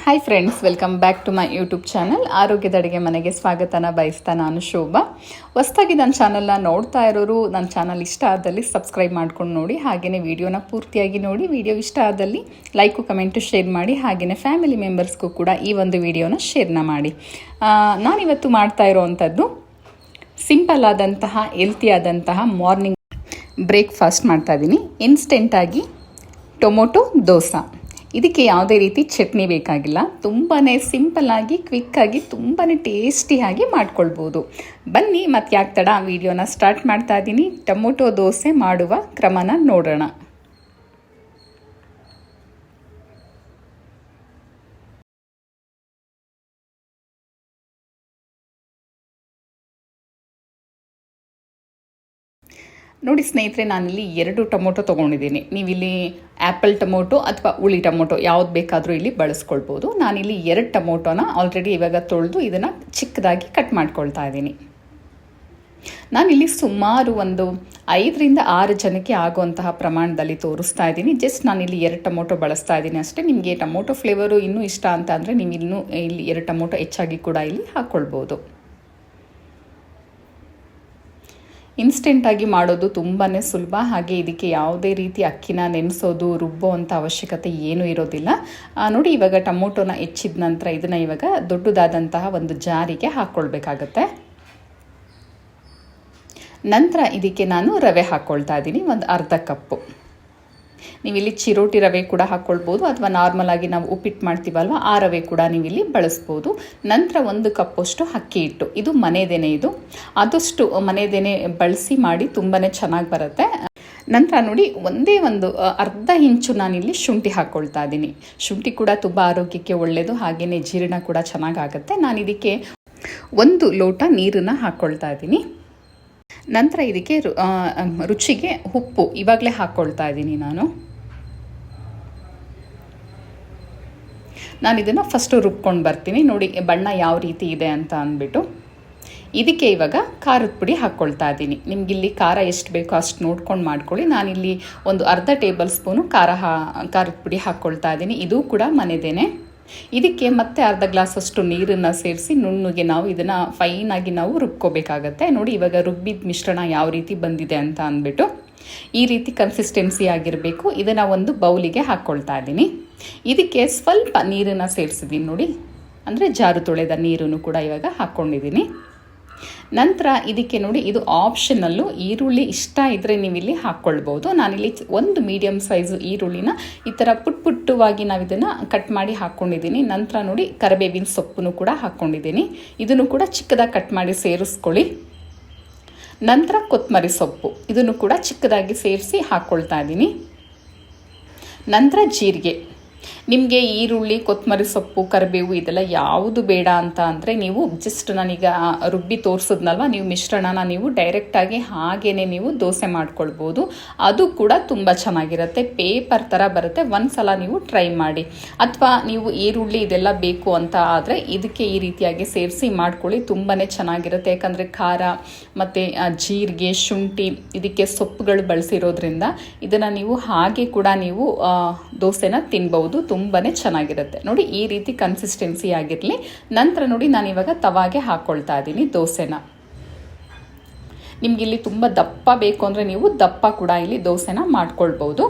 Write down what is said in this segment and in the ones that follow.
Hi friends, welcome back to my YouTube channel. ಆರೋಗ್ಯದ ಅಡುಗೆ ಮನೆಗೆ ಸ್ವಾಗತನ ಬಯಸ್ತಾ ನಾನು ಶೋಭಾ. ಹೊಸದಾಗಿ ನನ್ನ ಚಾನಲ್ನ ನೋಡ್ತಾ ಇರೋರು ನನ್ನ ಚಾನಲ್ ಇಷ್ಟ ಆದಲ್ಲಿ ಸಬ್ಸ್ಕ್ರೈಬ್ ಮಾಡ್ಕೊಂಡು ನೋಡಿ, ಹಾಗೆಯೇ ವಿಡಿಯೋನ ಪೂರ್ತಿಯಾಗಿ ನೋಡಿ. ವಿಡಿಯೋ ಇಷ್ಟ ಆದಲ್ಲಿ ಲೈಕು ಕಮೆಂಟು ಶೇರ್ ಮಾಡಿ, ಹಾಗೆಯೇ ಫ್ಯಾಮಿಲಿ ಮೆಂಬರ್ಸ್ಗೂ ಕೂಡ ಈ ಒಂದು ವಿಡಿಯೋನ ಶೇರ್ನ ಮಾಡಿ. ನಾನಿವತ್ತು ಮಾಡ್ತಾ ಇರೋವಂಥದ್ದು ಸಿಂಪಲ್ ಆದಂತಹ ಹೆಲ್ತಿ ಆದಂತಹ ಮಾರ್ನಿಂಗ್ ಬ್ರೇಕ್ಫಾಸ್ಟ್ ಮಾಡ್ತಾಯಿದ್ದೀನಿ. ಇನ್ಸ್ಟೆಂಟಾಗಿ ಟೊಮೊಟೊ ದೋಸೆ. ಇದಕ್ಕೆ ಯಾವುದೇ ರೀತಿ ಚಟ್ನಿ ಬೇಕಾಗಿಲ್ಲ. ತುಂಬಾ ಸಿಂಪಲ್ಲಾಗಿ ಕ್ವಿಕ್ಕಾಗಿ ತುಂಬಾ ಟೇಸ್ಟಿಯಾಗಿ ಮಾಡ್ಕೊಳ್ಬೋದು. ಬನ್ನಿ ಮತ್ತೆ ಯಾಕೆ ತಡ, ವಿಡಿಯೋನ ಸ್ಟಾರ್ಟ್ ಮಾಡ್ತಾ ಇದ್ದೀನಿ. ಟೊಮೊಟೊ ದೋಸೆ ಮಾಡುವ ಕ್ರಮನ ನೋಡೋಣ. ನೋಡಿ ಸ್ನೇಹಿತರೆ, ನಾನಿಲ್ಲಿ 2 ಟೊಮೊಟೊ ತೊಗೊಂಡಿದ್ದೀನಿ. ನೀವಿಲ್ಲಿ ಆ್ಯಪಲ್ ಟೊಮೊಟೊ ಅಥವಾ ಹುಳಿ ಟೊಮೊಟೊ ಯಾವ್ದು ಬೇಕಾದರೂ ಇಲ್ಲಿ ಬಳಸ್ಕೊಳ್ಬೋದು. ನಾನಿಲ್ಲಿ 2 ಟೊಮೊಟೊನ ಆಲ್ರೆಡಿ ಇವಾಗ ತೊಳೆದು ಇದನ್ನು ಚಿಕ್ಕದಾಗಿ ಕಟ್ ಮಾಡ್ಕೊಳ್ತಾ ಇದ್ದೀನಿ. ನಾನಿಲ್ಲಿ ಸುಮಾರು ಒಂದು 5 ರಿಂದ 6 ಜನಕ್ಕೆ ಆಗುವಂತಹ ಪ್ರಮಾಣದಲ್ಲಿ ತೋರಿಸ್ತಾ ಇದ್ದೀನಿ. ಜಸ್ಟ್ ನಾನಿಲ್ಲಿ 2 ಟೊಮೊಟೊ ಬಳಸ್ತಾ ಇದ್ದೀನಿ ಅಷ್ಟೇ. ನಿಮಗೆ ಟೊಮೊಟೊ ಫ್ಲೇವರು ಇನ್ನೂ ಇಷ್ಟ ಅಂತ ಅಂದರೆ ನೀವು ಇನ್ನೂ ಇಲ್ಲಿ 2 ಟೊಮೊಟೊ ಹೆಚ್ಚಾಗಿ ಕೂಡ ಇಲ್ಲಿ ಹಾಕ್ಕೊಳ್ಬೋದು. ಇನ್ಸ್ಟೆಂಟಾಗಿ ಮಾಡೋದು ತುಂಬಾ ಸುಲಭ. ಹಾಗೆ ಇದಕ್ಕೆ ಯಾವುದೇ ರೀತಿ ಅಕ್ಕಿನ ನೆನೆಸೋದು ರುಬ್ಬೋ ಅಂಥ ಅವಶ್ಯಕತೆ ಏನೂ ಇರೋದಿಲ್ಲ. ನೋಡಿ, ಇವಾಗ ಟೊಮೊಟೊನ ಹೆಚ್ಚಿದ ನಂತರ ಇದನ್ನು ಇವಾಗ ದೊಡ್ಡದಾದಂತಹ ಒಂದು ಜಾರಿಗೆ ಹಾಕ್ಕೊಳ್ಬೇಕಾಗತ್ತೆ. ನಂತರ ಇದಕ್ಕೆ ನಾನು ರವೆ ಹಾಕ್ಕೊಳ್ತಾ ಇದ್ದೀನಿ, ಒಂದು ಅರ್ಧ ಕಪ್ಪು. ನೀವಿಲ್ಲಿ ಚಿರೋಟಿ ರವೆ ಕೂಡ ಹಾಕ್ಕೊಳ್ಬೋದು, ಅಥವಾ ನಾರ್ಮಲ್ ಆಗಿ ನಾವು ಉಪ್ಪಿಟ್ಟು ಮಾಡ್ತೀವಲ್ವ ಆ ರವೆ ಕೂಡ ನೀವಿಲ್ಲಿ ಬಳಸ್ಬೋದು. ನಂತರ 1 ಕಪ್ಪಷ್ಟು ಅಕ್ಕಿ ಹಿಟ್ಟು, ಇದು ಮನೆದೇನೆ. ಇದು ಆದಷ್ಟು ಮನೆದೇನೆ ಬಳಸಿ ಮಾಡಿ, ತುಂಬಾ ಚೆನ್ನಾಗಿ ಬರುತ್ತೆ. ನಂತರ ನೋಡಿ, ಒಂದೇ ಒಂದು ಅರ್ಧ ಇಂಚು ನಾನಿಲ್ಲಿ ಶುಂಠಿ ಹಾಕ್ಕೊಳ್ತಾ ಇದ್ದೀನಿ. ಶುಂಠಿ ಕೂಡ ತುಂಬ ಆರೋಗ್ಯಕ್ಕೆ ಒಳ್ಳೆಯದು, ಹಾಗೆಯೇ ಜೀರ್ಣ ಕೂಡ ಚೆನ್ನಾಗಾಗುತ್ತೆ. ನಾನು ಇದಕ್ಕೆ 1 ಲೋಟ ನೀರನ್ನು ಹಾಕ್ಕೊಳ್ತಾ ಇದ್ದೀನಿ. ನಂತರ ಇದಕ್ಕೆ ರುಚಿಗೆ ಉಪ್ಪು ಇವಾಗಲೇ ಹಾಕ್ಕೊಳ್ತಾ ಇದ್ದೀನಿ. ನಾನು ಇದನ್ನು ಫಸ್ಟು ರುಬ್ಕೊಂಡು ಬರ್ತೀನಿ. ನೋಡಿ ಬಣ್ಣ ಯಾವ ರೀತಿ ಇದೆ ಅಂತ ಅಂದ್ಬಿಟ್ಟು ಇದಕ್ಕೆ ಇವಾಗ ಖಾರದ ಪುಡಿ ಹಾಕ್ಕೊಳ್ತಾ ಇದ್ದೀನಿ. ನಿಮಗಿಲ್ಲಿ ಖಾರ ಎಷ್ಟು ಬೇಕೋ ಅಷ್ಟು ನೋಡ್ಕೊಂಡು ಮಾಡ್ಕೊಳ್ಳಿ. ನಾನಿಲ್ಲಿ ಒಂದು ಅರ್ಧ ಟೇಬಲ್ ಸ್ಪೂನು ಖಾರದ ಪುಡಿ ಹಾಕ್ಕೊಳ್ತಾ ಇದ್ದೀನಿ. ಇದು ಕೂಡ ಮನೆದೇನೆ. ಇದಕ್ಕೆ ಮತ್ತೆ ಅರ್ಧ ಗ್ಲಾಸಷ್ಟು ನೀರನ್ನು ಸೇರಿಸಿ ನುಣ್ಣಗೆ ನಾವು ಇದನ್ನು ಫೈನಾಗಿ ನಾವು ರುಬ್ಕೋಬೇಕಾಗತ್ತೆ. ನೋಡಿ ಇವಾಗ ರುಬ್ಬಿದ ಮಿಶ್ರಣ ಯಾವ ರೀತಿ ಬಂದಿದೆ ಅಂತ ಅಂದ್ಬಿಟ್ಟು ಈ ರೀತಿ ಕನ್ಸಿಸ್ಟೆನ್ಸಿ ಆಗಿರಬೇಕು. ಇದನ್ನು ಒಂದು ಬೌಲಿಗೆ ಹಾಕ್ಕೊಳ್ತಾ ಇದ್ದೀನಿ. ಇದಕ್ಕೆ ಸ್ವಲ್ಪ ನೀರನ್ನು ಸೇರಿಸಿದ್ದೀನಿ. ನೋಡಿ, ಅಂದರೆ ಜಾರು ತೊಳೆದ ನೀರನ್ನು ಕೂಡ ಇವಾಗ ಹಾಕ್ಕೊಂಡಿದ್ದೀನಿ. ನಂತರ ಇದಕ್ಕೆ ನೋಡಿ, ಇದು ಆಪ್ಷನಲ್ಲು. ಈರುಳ್ಳಿ ಇಷ್ಟ ಇದ್ದರೆ ನೀವಿಲ್ಲಿ ಹಾಕ್ಕೊಳ್ಬೋದು. ನಾನಿಲ್ಲಿ 1 ಮೀಡಿಯಮ್ ಸೈಜು ಈರುಳ್ಳಿನ ಈ ಥರ ಪುಟ್ಟವಾಗಿ ನಾವು ಇದನ್ನು ಕಟ್ ಮಾಡಿ ಹಾಕ್ಕೊಂಡಿದ್ದೀನಿ. ನಂತರ ನೋಡಿ, ಕರಿಬೇವಿನ ಸೊಪ್ಪನ್ನು ಕೂಡ ಹಾಕ್ಕೊಂಡಿದ್ದೀನಿ. ಇದನ್ನು ಕೂಡ ಚಿಕ್ಕದಾಗಿ ಕಟ್ ಮಾಡಿ ಸೇರಿಸ್ಕೊಳ್ಳಿ. ನಂತರ ಕೊತ್ತಂಬರಿ ಸೊಪ್ಪು, ಇದನ್ನು ಕೂಡ ಚಿಕ್ಕದಾಗಿ ಸೇರಿಸಿ ಹಾಕ್ಕೊಳ್ತಾ ಇದ್ದೀನಿ. ನಂತರ ಜೀರಿಗೆ. ನಿಮಗೆ ಈರುಳ್ಳಿ, ಕೊತ್ತಂಬರಿ ಸೊಪ್ಪು, ಕರಿಬೇವು ಇದೆಲ್ಲ ಯಾವುದು ಬೇಡ ಅಂತ ಅಂದರೆ ನೀವು ಜಸ್ಟ್ ನಾನೀಗ ರುಬ್ಬಿ ತೋರಿಸಿದ್ನಲ್ವ, ನೀವು ಮಿಶ್ರಣನ ನೀವು ಡೈರೆಕ್ಟಾಗಿ ಹಾಗೇ ನೀವು ದೋಸೆ ಮಾಡ್ಕೊಳ್ಬೋದು. ಅದು ಕೂಡ ತುಂಬ ಚೆನ್ನಾಗಿರುತ್ತೆ, ಪೇಪರ್ ಥರ ಬರುತ್ತೆ. ಒಂದ್ಸಲ ನೀವು ಟ್ರೈ ಮಾಡಿ. ಅಥವಾ ನೀವು ಈರುಳ್ಳಿ ಇದೆಲ್ಲ ಬೇಕು ಅಂತ ಆದರೆ ಇದಕ್ಕೆ ಈ ರೀತಿಯಾಗಿ ಸೇರಿಸಿ ಮಾಡ್ಕೊಳ್ಳಿ, ತುಂಬಾ ಚೆನ್ನಾಗಿರುತ್ತೆ. ಯಾಕಂದರೆ ಖಾರ ಮತ್ತು ಜೀರಿಗೆ, ಶುಂಠಿ, ಇದಕ್ಕೆ ಸೊಪ್ಪುಗಳು ಬಳಸಿರೋದ್ರಿಂದ ಇದನ್ನು ನೀವು ಹಾಗೆ ಕೂಡ ನೀವು ದೋಸೆನ ತಿನ್ಬೋದು, ತುಂಬಾ ಚೆನ್ನಾಗಿರುತ್ತೆ. ನೋಡಿ, ಈ ರೀತಿ ಕನ್ಸಿಸ್ಟೆನ್ಸಿ ಆಗಿರಲಿ. ನಂತರ ನೋಡಿ, ನಾನಿವಾಗ ತವಾಗೆ ಹಾಕ್ಕೊಳ್ತಾ ಇದ್ದೀನಿ ದೋಸೆನ. ನಿಮ್ಗೆ ಇಲ್ಲಿ ತುಂಬ ದಪ್ಪ ಬೇಕು ಅಂದರೆ ನೀವು ದಪ್ಪ ಕೂಡ ಇಲ್ಲಿ ದೋಸೆನ ಮಾಡ್ಕೊಳ್ಬೋದು.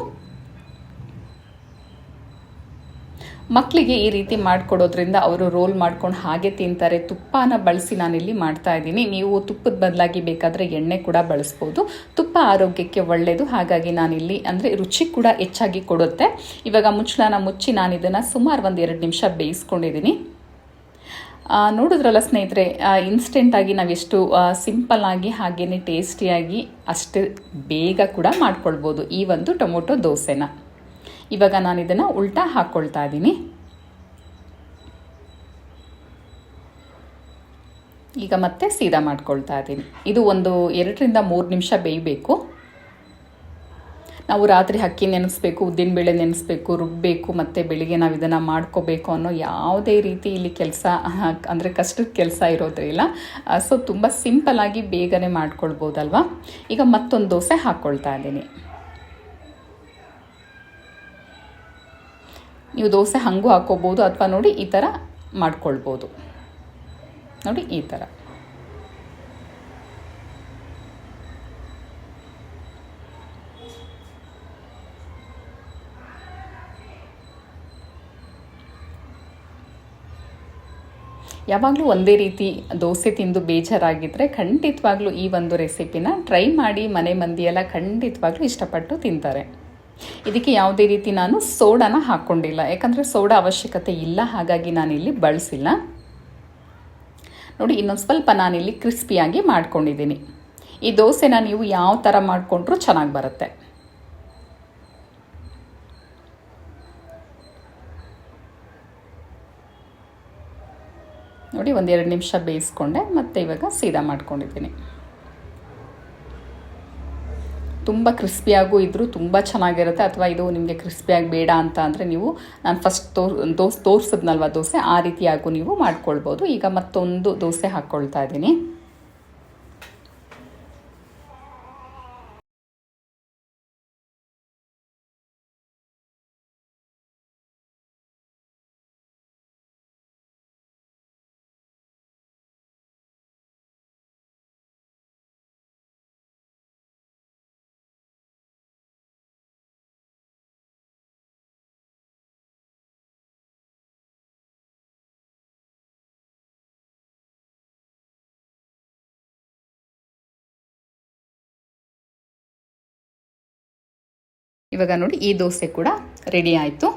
ಮಕ್ಕಳಿಗೆ ಈ ರೀತಿ ಮಾಡಿಕೊಡೋದ್ರಿಂದ ಅವರು ರೋಲ್ ಮಾಡ್ಕೊಂಡು ಹಾಗೆ ತಿಂತಾರೆ. ತುಪ್ಪನ ಬಳಸಿ ನಾನಿಲ್ಲಿ ಮಾಡ್ತಾ ಇದ್ದೀನಿ. ನೀವು ತುಪ್ಪದ ಬದಲಾಗಿ ಬೇಕಾದರೆ ಎಣ್ಣೆ ಕೂಡ ಬಳಸ್ಬೋದು. ತುಪ್ಪ ಆರೋಗ್ಯಕ್ಕೆ ಒಳ್ಳೆಯದು, ಹಾಗಾಗಿ ನಾನಿಲ್ಲಿ ಅಂದರೆ ರುಚಿ ಕೂಡ ಹೆಚ್ಚಾಗಿ ಕೊಡುತ್ತೆ. ಇವಾಗ ಮುಚ್ಚಳನ ಮುಚ್ಚಿ ನಾನು ಇದನ್ನು ಸುಮಾರು 1-2 ನಿಮಿಷ ಬೇಯಿಸ್ಕೊಂಡಿದ್ದೀನಿ. ನೋಡಿದ್ರಲ್ಲ ಸ್ನೇಹಿತರೆ, ಇನ್ಸ್ಟೆಂಟಾಗಿ ನಾವೆಷ್ಟು ಸಿಂಪಲ್ಲಾಗಿ ಹಾಗೆಯೇ ಟೇಸ್ಟಿಯಾಗಿ ಅಷ್ಟೇ ಬೇಗ ಕೂಡ ಮಾಡ್ಕೊಳ್ಬೋದು ಈ ಒಂದು ಟೊಮೊಟೊ ದೋಸೆನ. ಇವಾಗ ನಾನು ಇದನ್ನು ಉಲ್ಟಾ ಹಾಕ್ಕೊಳ್ತಾ ಇದ್ದೀನಿ. ಈಗ ಮತ್ತೆ ಸೀದಾ ಮಾಡ್ಕೊಳ್ತಾ ಇದ್ದೀನಿ. ಇದು ಒಂದು 2 ರಿಂದ 3 ನಿಮಿಷ ಬೇಯಬೇಕು. ನಾವು ರಾತ್ರಿ ಅಕ್ಕಿ ನೆನೆಸ್ಬೇಕು, ಉದ್ದಿನಬೇಳೆ ನೆನೆಸ್ಬೇಕು, ರುಬ್ಬಬೇಕು, ಮತ್ತು ಬೆಳಿಗ್ಗೆ ನಾವು ಇದನ್ನು ಮಾಡ್ಕೋಬೇಕು ಅನ್ನೋ ಯಾವುದೇ ರೀತಿ ಇಲ್ಲಿ ಕೆಲಸ ಅಂದರೆ ಕಷ್ಟದ ಕೆಲಸ ಇರೋದ್ರಿಲ್ಲ. ಸೊ ತುಂಬ ಸಿಂಪಲ್ಲಾಗಿ ಬೇಗನೆ ಮಾಡ್ಕೊಳ್ಬೋದಲ್ವ. ಈಗ ಮತ್ತೊಂದು ದೋಸೆ ಹಾಕ್ಕೊಳ್ತಾ ಇದ್ದೀನಿ. ನೀವು ದೋಸೆ ಹಾಗೂ ಹಾಕ್ಕೋಬೋದು, ಅಥವಾ ನೋಡಿ ಈ ಥರ ಮಾಡ್ಕೊಳ್ಬೋದು. ನೋಡಿ ಈ ಥರ. ಯಾವಾಗಲೂ ಒಂದೇ ರೀತಿ ದೋಸೆ ತಿಂದು ಬೇಜಾರಾಗಿದ್ದರೆ ಖಂಡಿತವಾಗ್ಲೂ ಈ ಒಂದು ರೆಸಿಪಿನ ಟ್ರೈ ಮಾಡಿ. ಮನೆ ಮಂದಿಯೆಲ್ಲ ಖಂಡಿತವಾಗ್ಲೂ ಇಷ್ಟಪಟ್ಟು ತಿಂತಾರೆ. ಇದಕ್ಕೆ ಯಾವುದೇ ರೀತಿ ನಾನು ಸೋಡಾನ ಹಾಕ್ಕೊಂಡಿಲ್ಲ, ಯಾಕಂದರೆ ಸೋಡಾ ಅವಶ್ಯಕತೆ ಇಲ್ಲ, ಹಾಗಾಗಿ ನಾನಿಲ್ಲಿ ಬಳಸಿಲ್ಲ. ನೋಡಿ ಇನ್ನೊಂದು ಸ್ವಲ್ಪ ನಾನಿಲ್ಲಿ ಕ್ರಿಸ್ಪಿಯಾಗಿ ಮಾಡ್ಕೊಂಡಿದ್ದೀನಿ. ಈ ದೋಸೆನ ನೀವು ಯಾವ ಥರ ಮಾಡಿಕೊಂಡ್ರೂ ಚೆನ್ನಾಗಿ ಬರುತ್ತೆ. ನೋಡಿ 1-2 ನಿಮಿಷ ಬೇಯಿಸ್ಕೊಂಡೆ, ಮತ್ತು ಇವಾಗ ಸೀದಾ ಮಾಡ್ಕೊಂಡಿದ್ದೀನಿ. ತುಂಬ ಕ್ರಿಸ್ಪಿಯಾಗೂ ಇದ್ದರೂ ತುಂಬ ಚೆನ್ನಾಗಿರುತ್ತೆ. ಅಥವಾ ಇದು ನಿಮಗೆ ಕ್ರಿಸ್ಪಿಯಾಗಿ ಬೇಡ ಅಂತ ಅಂದರೆ ನೀವು ನಾನು ಫಸ್ಟ್ ತೋರಿಸಿದ್ನಲ್ವ ದೋಸೆ, ಆ ರೀತಿಯಾಗೂ ನೀವು ಮಾಡ್ಕೊಳ್ಬೋದು. ಈಗ ಮತ್ತೊಂದು ದೋಸೆ ಹಾಕ್ಕೊಳ್ತಾ ಇದ್ದೀನಿ. ಇವಾಗ ನೋಡಿ ಈ ದೋಸೆ ಕೂಡ ರೆಡಿ ಆಯಿತು.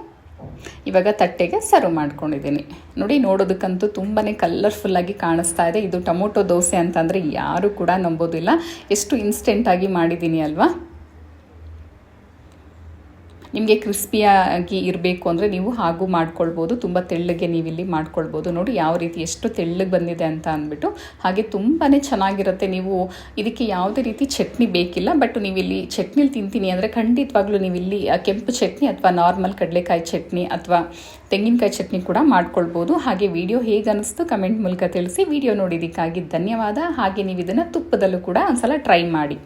ಇವಾಗ ತಟ್ಟೆಗೆ ಸರ್ವ್ ಮಾಡ್ಕೊಂಡಿದ್ದೀನಿ. ನೋಡಿ ನೋಡೋದಕ್ಕಂತೂ ತುಂಬಾ ಕಲರ್ಫುಲ್ಲಾಗಿ ಕಾಣಿಸ್ತಾ ಇದೆ. ಇದು ಟೊಮೊಟೊ ದೋಸೆ ಅಂತಂದರೆ ಯಾರೂ ಕೂಡ ನಂಬೋದಿಲ್ಲ, ಎಷ್ಟು ಇನ್ಸ್ಟೆಂಟಾಗಿ ಮಾಡಿದ್ದೀನಿ ಅಲ್ವಾ. ನಿಮಗೆ ಕ್ರಿಸ್ಪಿಯಾಗಿ ಇರಬೇಕು ಅಂದರೆ ನೀವು ಹಾಗೂ ಮಾಡ್ಕೊಳ್ಬೋದು, ತುಂಬ ತೆಳ್ಳಗೆ ನೀವಿಲ್ಲಿ ಮಾಡ್ಕೊಳ್ಬೋದು. ನೋಡಿ ಯಾವ ರೀತಿ ಎಷ್ಟು ತೆಳ್ಳಗೆ ಬಂದಿದೆ ಅಂತ ಅಂದ್ಬಿಟ್ಟು. ಹಾಗೆ ತುಂಬಾ ಚೆನ್ನಾಗಿರುತ್ತೆ. ನೀವು ಇದಕ್ಕೆ ಯಾವುದೇ ರೀತಿ ಚಟ್ನಿ ಬೇಕಿಲ್ಲ, ಬಟ್ ನೀವಿಲ್ಲಿ ಚಟ್ನಿಲಿ ತಿಂತೀನಿ ಅಂದರೆ ಖಂಡಿತವಾಗ್ಲೂ ನೀವಿಲ್ಲಿ ಕೆಂಪು ಚಟ್ನಿ ಅಥವಾ ನಾರ್ಮಲ್ ಕಡಲೆಕಾಯಿ ಚಟ್ನಿ ಅಥವಾ ತೆಂಗಿನಕಾಯಿ ಚಟ್ನಿ ಕೂಡ ಮಾಡ್ಕೊಳ್ಬೋದು. ಹಾಗೆ ವಿಡಿಯೋ ಹೇಗೆ ಅನ್ನಿಸ್ತು ಕಮೆಂಟ್ ಮೂಲಕ ತಿಳಿಸಿ. ವಿಡಿಯೋ ನೋಡಿದ್ದಕ್ಕಾಗಿ ಧನ್ಯವಾದ. ಹಾಗೆ ನೀವು ಇದನ್ನು ತುಪ್ಪದಲ್ಲೂ ಕೂಡ ಒಂದ್ಸಲ ಟ್ರೈ ಮಾಡಿ.